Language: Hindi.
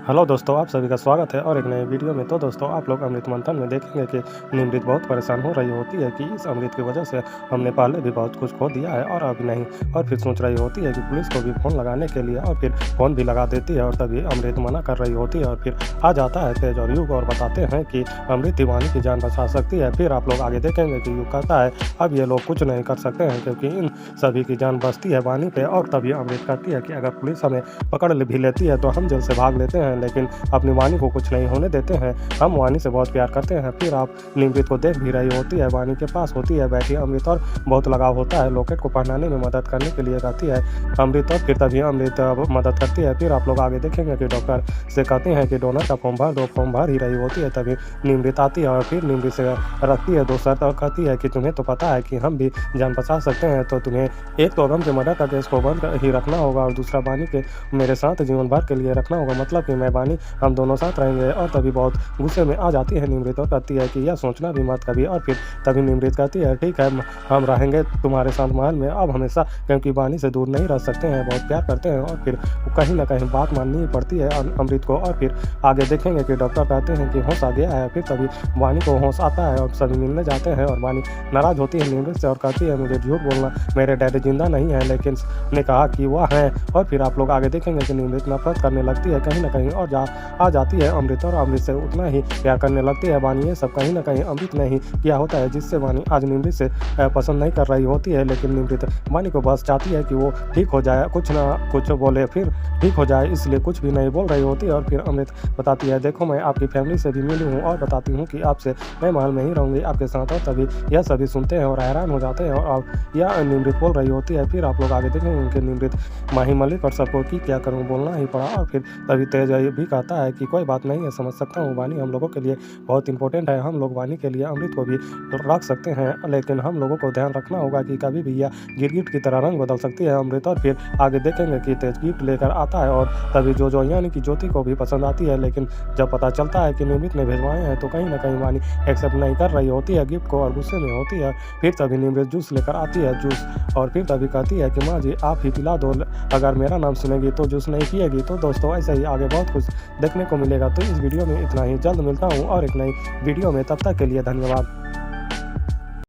हेलो दोस्तों, आप सभी का स्वागत है और एक नए वीडियो में। तो दोस्तों, आप लोग अमृत मंथन में देखेंगे कि निमृत बहुत परेशान हो रही होती है कि इस अमृत की वजह से हमने पहले भी बहुत कुछ खो दिया है और अब नहीं। और फिर सोच रही होती है कि पुलिस को भी फ़ोन लगाने के लिए, और फिर फ़ोन भी लगा देती है और तभी अमृत मना कर रही होती है। और फिर आ जाता है तेज और युग और बताते हैं कि अमृत ही वानी की जान बचा सकती है। फिर आप लोग आगे देखेंगे कि युग कहता है अब ये लोग कुछ नहीं कर सकते हैं क्योंकि इन सभी की जान बचती है वानी पे। और तभी अमृत कहती है कि अगर पुलिस हमें पकड़ भी लेती है तो हम जेल से भाग लेते हैं, लेकिन अपनी वानी को कुछ नहीं होने देते हैं। हम वानी से बहुत प्यार करते हैं। फिर आप निमृत को देख भी रही होती है, वानी के पास होती है बैठी अमृत और बहुत लगाव होता है। लॉकेट को पहनाने में मदद करने के लिए कहती है अमृत और फिर तभी अमृत मदद करती है। फिर आप लोग आगे देखेंगे कि डॉक्टर से कहते हैं कि डोनर का फॉर्म भर दो। फॉर्म भर ही रही होती है तभी निमृत आती है और फिर निमृत से रखती है दो शर्त और कहती है कि तुम्हें तो पता है कि हम भी जान बचा सकते हैं, तो तुम्हें एक तो अगम के मर्डर का केस को बंद ही रखना होगा और दूसरा वानी के मेरे साथ जीवन भर के लिए रखना होगा, मतलब कि मैं वानी हम दोनों साथ रहेंगे। और तभी बहुत गुस्से में आ जाती है निमृत और कहती है कि यह सोचना भी मत कभी। और फिर तभी निमृत कहती है ठीक है, हम रहेंगे तुम्हारे साथ महल में अब हमेशा, क्योंकि वानी से दूर नहीं रह सकते हैं, बहुत प्यार करते हैं। और फिर कहीं ना कहीं बात माननी ही पड़ती है अमृत को। और फिर आगे देखेंगे कि डॉक्टर कहते हैं कि होश आ गया है। फिर तभी वानी को होश आता है और सभी मिलने जाते हैं और वानी नाराज होती है निमृत से और कहती है मुझे झूठ बोलना, मेरे डैडी जिंदा नहीं है, लेकिन ने कहा कि वह है। और फिर आप लोग आगे देखेंगे कि निमृत नफरत करने लगती है कहीं ना कहीं और आ जाती है अमृत और अमृत से उतना ही प्यार करने लगती है वानी। ये सब कहीं ना कहीं अमृत ने ही किया होता है, जिससे वानी आज निमृत से पसंद नहीं कर रही होती है। लेकिन निमृत वानी को बस चाहती है कि वो ठीक हो जाए, कुछ ना कुछ बोले फिर ठीक हो जाए, इसलिए कुछ भी नहीं बोल रही होती है। और फिर अमृत बताती है देखो मैं आपकी फैमिली से भी मिली हूँ और बताती हूँ कि आपसे मैं महल में ही रहूँगी आपके साथ। और तभी यह सभी सुनते हैं और हैरान हो जाते हैं और अब यह निमृत बोल रही होती है। फिर आप लोग आगे देखेंगे कि निमृत माही मलिक और सबको कि क्या करूँ बोलना ही पड़ा। और फिर तभी तेज भी कहता है कि कोई बात नहीं है, समझ सकता हूँ, वानी हम लोगों के लिए बहुत इंपॉर्टेंट है, हम लोग वानी के लिए अमृत को भी रख सकते हैं, लेकिन हम लोगों को ध्यान रखना होगा कि कभी भी यह गिरगिट की तरह रंग बदल सकती है अमृत। और फिर आगे देखेंगे कि तेज गिफ्ट लेकर आता है और तभी जो यानी कि ज्योति को भी पसंद आती है, लेकिन जब पता चलता है कि निमृत ने भेजवाए हैं तो कहीं ना कहीं वानी एक्सेप्ट नहीं कर रही होती है गिफ्ट को और गुस्से में होती है। फिर तभी निमृत जूस लेकर आती है जूस, और फिर तभी कहती है कि माँ जी आप ही पिला दो, अगर मेरा नाम सुनेगी तो जूस नहीं पिएगी। तो दोस्तों ऐसे ही आगे बहुत कुछ देखने को मिलेगा। तो इस वीडियो में इतना ही, जल्द मिलता हूँ और एक नई वीडियो में, तब तक के लिए धन्यवाद।